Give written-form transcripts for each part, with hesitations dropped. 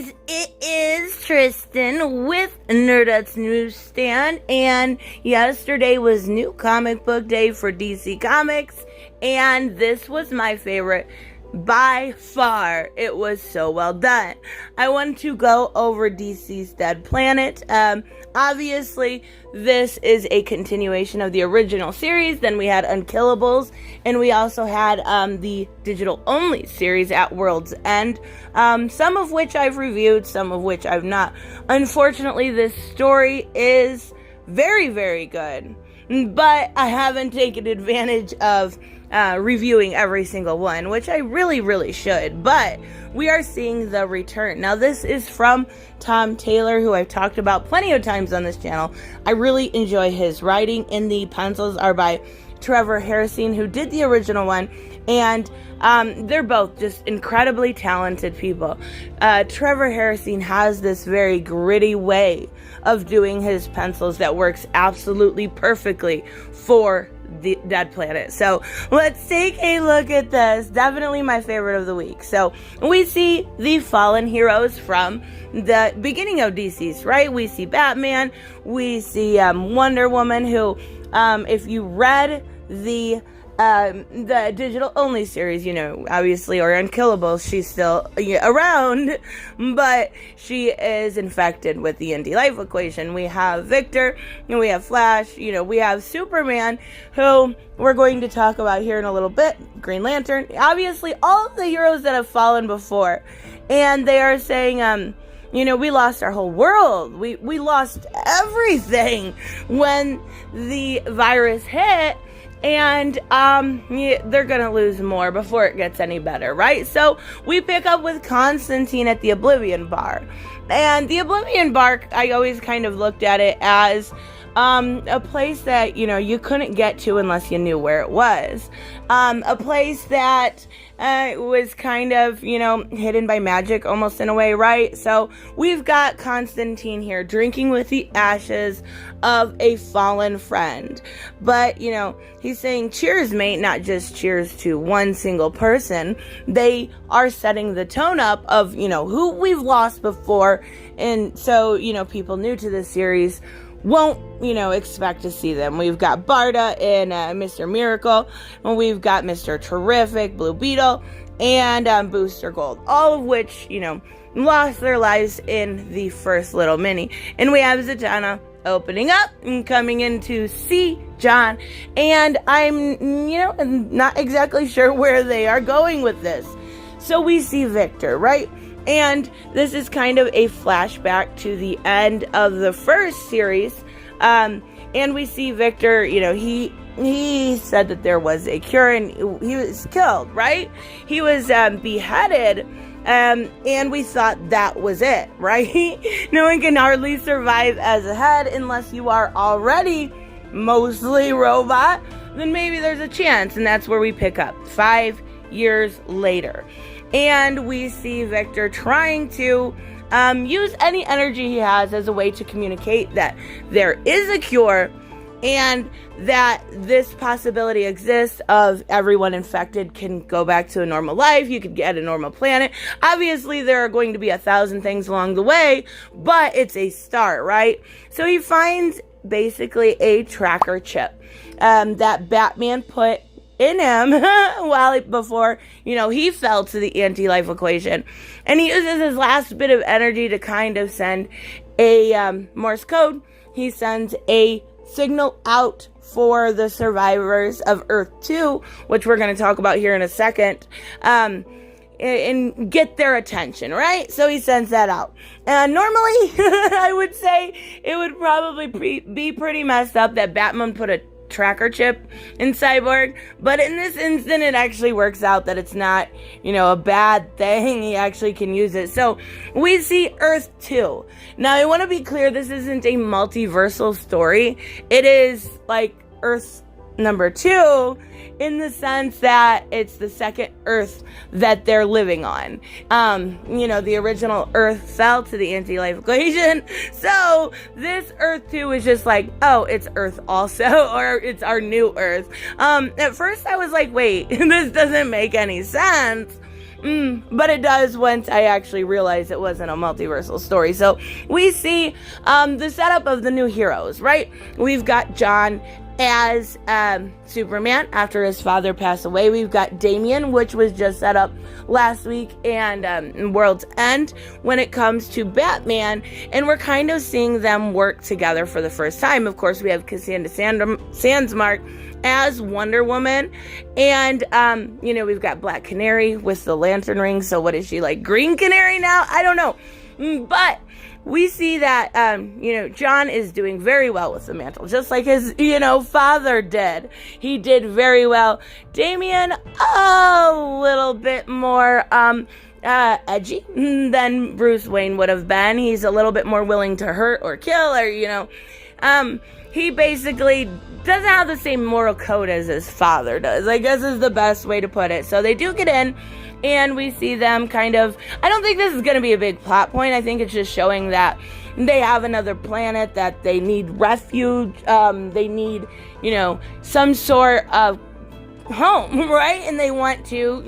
guys, it is Tristan with Nerdette's NewsStand, and yesterday was New Comic Book Day for DC Comics, and this was my favorite by far. It was so well done. I want to go over DCeased Dead Planet. Obviously, this is a continuation of the original series. Then we had Unkillables, and we also had the digital-only series at World's End, some of which I've reviewed, some of which I've not. Unfortunately, this story is very, very good, but I haven't taken advantage of reviewing every single one, which I really should, but we are seeing the return. Now, this is from Tom Taylor, who I've talked about plenty of times on this channel. I really enjoy his writing, and the pencils are by Trevor Hairsine, who did the original one, and they're both just incredibly talented people. Trevor Hairsine has this very gritty way of doing his pencils that works absolutely perfectly for the Dead Planet. So let's take a look at this. Definitely my favorite of the week. So we see the fallen heroes from the beginning of DC's, right? We see Batman, we see Wonder Woman, who if you read the digital only series, you know, obviously, or Unkillables, she's still around, but she is infected with the anti-life equation. We have Victor, and we have Flash, you know, we have Superman, who we're going to talk about here in a little bit, Green Lantern, obviously all of the heroes that have fallen before, and they are saying, you know, we lost our whole world. We lost everything when the virus hit. And they're gonna lose more before it gets any better, right? So we pick up with Constantine at the Oblivion Bar. And the Oblivion Bar, I always kind of looked at it as a place that, you know, you couldn't get to unless you knew where it was. A place that was kind of, you know, hidden by magic almost in a way, right? So we've got Constantine here drinking with the ashes of a fallen friend. But, you know, he's saying cheers, mate, not just cheers to one single person. They are setting the tone up of, you know, who we've lost before. And so, you know, people new to this series won't, you know, expect to see them. We've got Barda in Mr. Miracle, and we've got Mr. Terrific, Blue Beetle, and Booster Gold, all of which, you know, lost their lives in the first little mini. And we have Zatanna opening up and coming in to see John, and I'm, you know, not exactly sure where they are going with this. So we see Victor, right? And this is kind of a flashback to the end of the first series. And we see Victor, you know, he said that there was a cure, and he was killed, right? He was beheaded, and we thought that was it, right? No one can hardly survive as a head unless you are already mostly robot. Then maybe there's a chance, and that's where we pick up 5 years later. And we see Victor trying to use any energy he has as a way to communicate that there is a cure and that this possibility exists of everyone infected can go back to a normal life. You could get a normal planet. Obviously, there are going to be 1,000 things along the way, but it's a start, right? So he finds basically a tracker chip that Batman put in him before, you know, he fell to the anti-life equation, and he uses his last bit of energy to kind of send a Morse code. He sends a signal out for the survivors of Earth 2, which we're going to talk about here in a second, and get their attention, right? So he sends that out. And normally, I would say it would probably be pretty messed up that Batman put a tracker chip in Cyborg, but in this instant it actually works out that it's not, you know, a bad thing. He actually can use it. So we see Earth 2. Now I want to be clear, this isn't a multiversal story. It is like Earth number 2 in the sense that it's the second Earth that they're living on. You know, the original Earth fell to the anti-life equation, so this Earth 2 is just like, oh, it's Earth also, or it's our new Earth. At first I was like, wait, this doesn't make any sense. but it does once I actually realize it wasn't a multiversal story. So we see the setup of the new heroes, right? We've got John as Superman after his father passed away. We've got Damian, which was just set up last week, and World's End when it comes to Batman, and we're kind of seeing them work together for the first time. Of course, we have Cassandra Sandsmark as Wonder Woman, and we've got Black Canary with the lantern ring. So what is she, like Green Canary now? I don't know, but we see that, John is doing very well with the mantle, just like his, father did. He did very well. Damian, a little bit more, edgy than Bruce Wayne would have been. He's a little bit more willing to hurt or kill, or, he basically doesn't have the same moral code as his father does, I guess is the best way to put it. So they do get in, and we see them kind of, I don't think this is going to be a big plot point. I think it's just showing that they have another planet, that they need refuge, they need, some sort of home, right? And they want to,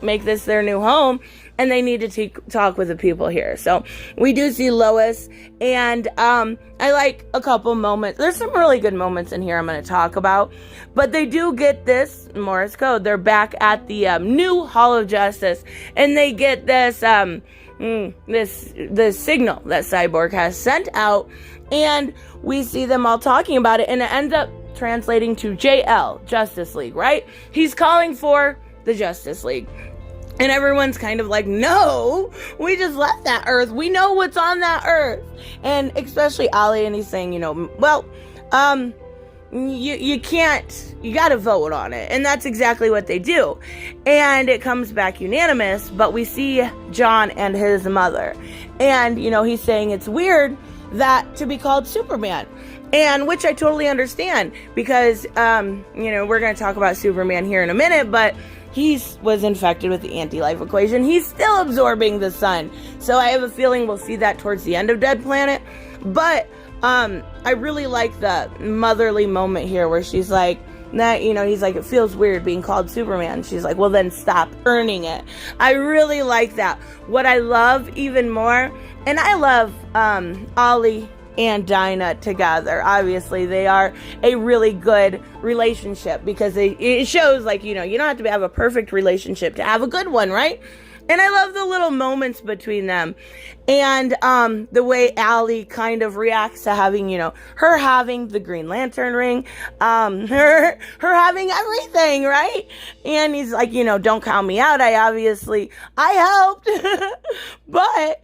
make this their new home, and they need to talk with the people here. So we do see Lois, and I like a couple moments. There's some really good moments in here I'm going to talk about, but they do get this Morse code. They're back at the new Hall of Justice, and they get this this signal that Cyborg has sent out, and we see them all talking about it, and it ends up translating to JL, Justice League, right? He's calling for the Justice League. And everyone's kind of like, no, we just left that Earth. We know what's on that Earth. And especially Ollie, and he's saying, you can't, you got to vote on it. And that's exactly what they do. And it comes back unanimous, but we see John and his mother. And, he's saying it's weird that to be called Superman. And which I totally understand, because, we're going to talk about Superman here in a minute, but he was infected with the anti-life equation. He's still absorbing the sun. So I have a feeling we'll see that towards the end of Dead Planet. But I really like the motherly moment here where she's like, he's like, it feels weird being called Superman. She's like, well, then stop earning it. I really like that. What I love even more, and I love Ollie and Dinah together. Obviously, they are a really good relationship, because it shows, like, you don't have to have a perfect relationship to have a good one, right? And I love the little moments between them, and the way Allie kind of reacts to having, her having the Green Lantern ring, her having everything, right? And he's like, don't count me out. I helped, but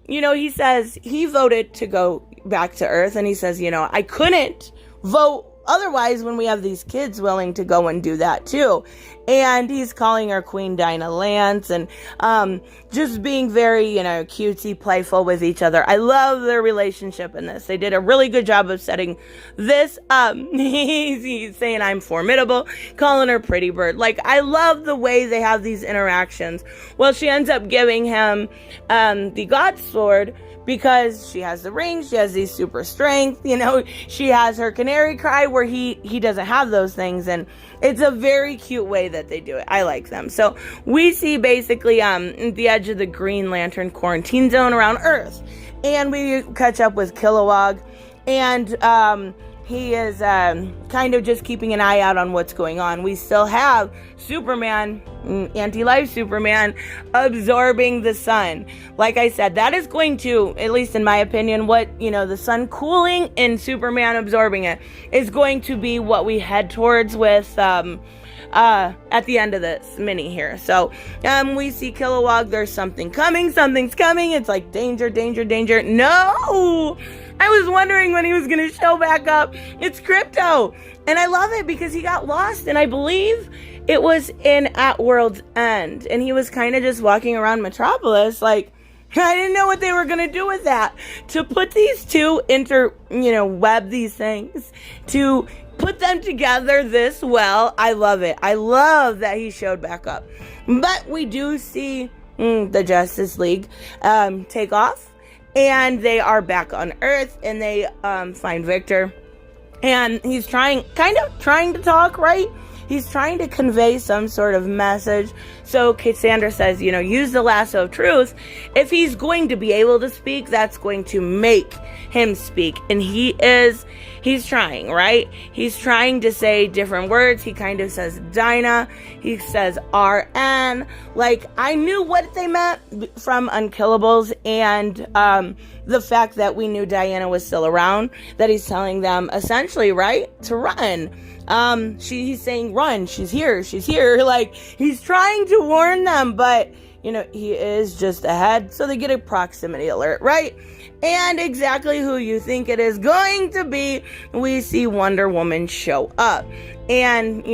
he says he voted to go back to Earth, and he says, I couldn't vote otherwise when we have these kids willing to go and do that too. And he's calling her Queen Dinah Lance, and just being very, cutesy, playful with each other. I love their relationship in this. They did a really good job of setting this up. He's saying I'm formidable, calling her Pretty Bird. Like, I love the way they have these interactions. Well, she ends up giving him the God Sword, because she has the ring, she has these super strength, she has her canary cry where he doesn't have those things, and it's a very cute way that they do it. I like them. So we see basically the edge of the Green Lantern quarantine zone around Earth, and we catch up with Kilowog, and he is kind of just keeping an eye out on what's going on. We still have Superman, anti-life Superman, absorbing the sun. Like I said, that is going to, at least in my opinion, what, the sun cooling and Superman absorbing it is going to be what we head towards with at the end of this mini here. So we see Kilowog, there's something's coming. It's like danger, danger, danger. No! I was wondering when he was going to show back up. It's Crypto. And I love it because he got lost, and I believe it was at World's End. And he was kind of just walking around Metropolis like, I didn't know what they were going to do with that. To put these two web these things, to put them together this well, I love it. I love that he showed back up. But we do see the Justice League take off. And they are back on Earth, and they find Victor, and he's trying to talk, right? He's trying to convey some sort of message. So Cassandra says, use the lasso of truth. If he's going to be able to speak, that's going to make him speak. And he's trying, right? He's trying to say different words. He kind of says Dinah. He says RN. Like, I knew what they meant from Unkillables, and the fact that we knew Diana was still around, that he's telling them essentially, right, to run. He's saying run. She's here. Like, he's trying to warn them, but he is just ahead. So they get a proximity alert, right? And exactly who you think it is going to be, we see Wonder Woman show up. And,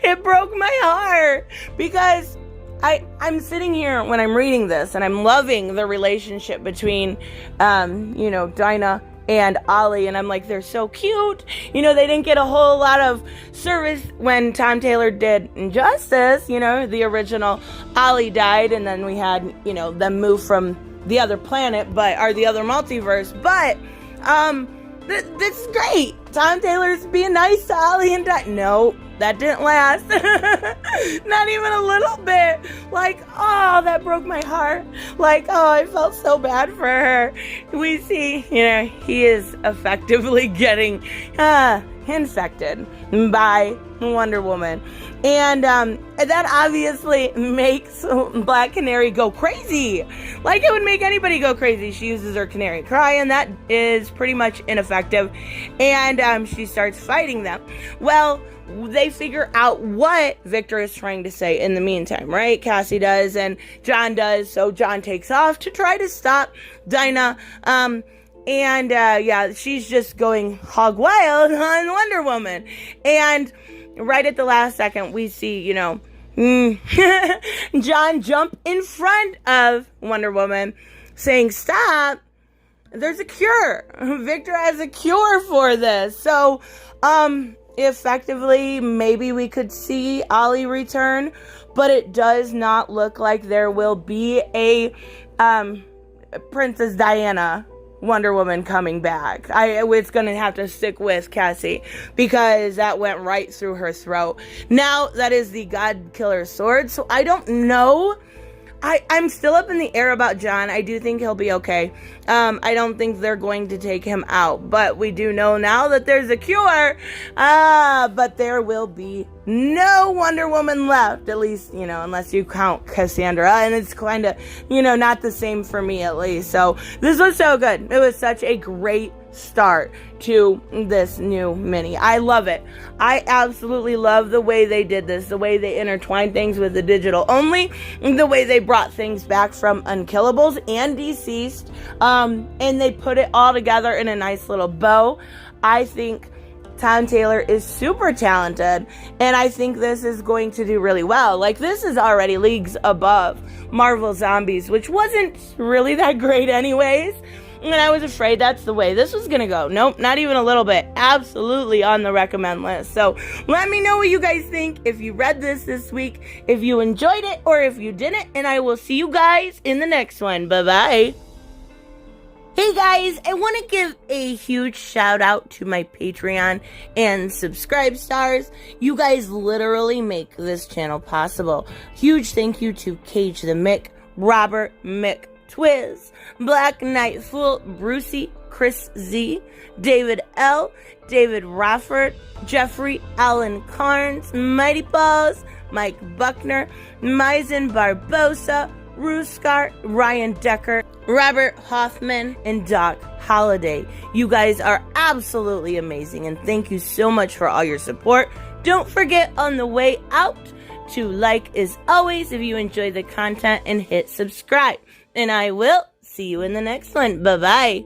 it broke my heart, because I'm sitting here when I'm reading this, and I'm loving the relationship between, Dinah and Ollie, and I'm like, they're so cute. They didn't get a whole lot of service when Tom Taylor did Injustice. The original Ollie died, and then we had, them move from the other planet, or the other multiverse. But, this is great. Tom Taylor's being nice to Ollie and Dinah. No, that didn't last. Not even a little bit. Like, oh, that broke my heart. Like, oh, I felt so bad for her. We see, he is effectively getting infected by Wonder Woman. And that obviously makes Black Canary go crazy. Like, it would make anybody go crazy. She uses her canary cry, and that is pretty much ineffective. And she starts fighting them. Well, they figure out what Victor is trying to say in the meantime, right? Cassie does, and John does. So John takes off to try to stop Dinah. She's just going hog wild on Wonder Woman. And right at the last second, we see, John jump in front of Wonder Woman, saying, stop, there's a cure. Victor has a cure for this. So, effectively, maybe we could see Ollie return, but it does not look like there will be a Princess Diana Wonder Woman coming back. It's gonna have to stick with Cassie, because that went right through her throat. Now, that is the God Killer sword, so I don't know. I'm still up in the air about John. I do think he'll be okay. I don't think they're going to take him out, but we do know now that there's a cure. But there will be no Wonder Woman left, at least, unless you count Cassandra, and it's kind of, not the same for me, at least. So this was so good. It was such a great start to this new mini. I love it. I absolutely love the way they did this, the way they intertwined things with the digital only, the way they brought things back from Unkillables and DCeased, and they put it all together in a nice little bow. I think Tom Taylor is super talented, and I think this is going to do really well. Like, this is already leagues above Marvel Zombies, which wasn't really that great anyways. And I was afraid that's the way this was going to go. Nope, not even a little bit. Absolutely on the recommend list. So let me know what you guys think if you read this week, if you enjoyed it, or if you didn't. And I will see you guys in the next one. Bye-bye. Hey guys, I want to give a huge shout out to my Patreon and subscribe stars. You guys literally make this channel possible. Huge thank you to Cage the Mick, Robert Mick Twiz, Black Knight Fool, Brucey, Chris Z, David L, David Rafford, Jeffrey Allen Carnes, Mighty Balls, Mike Buckner, Maizen Barbosa, Ruskar, Ryan Decker, Robert Hoffman, and Doc Holliday. You guys are absolutely amazing, and thank you so much for all your support. Don't forget on the way out to like as always if you enjoy the content, and hit subscribe. And I will see you in the next one. Bye-bye.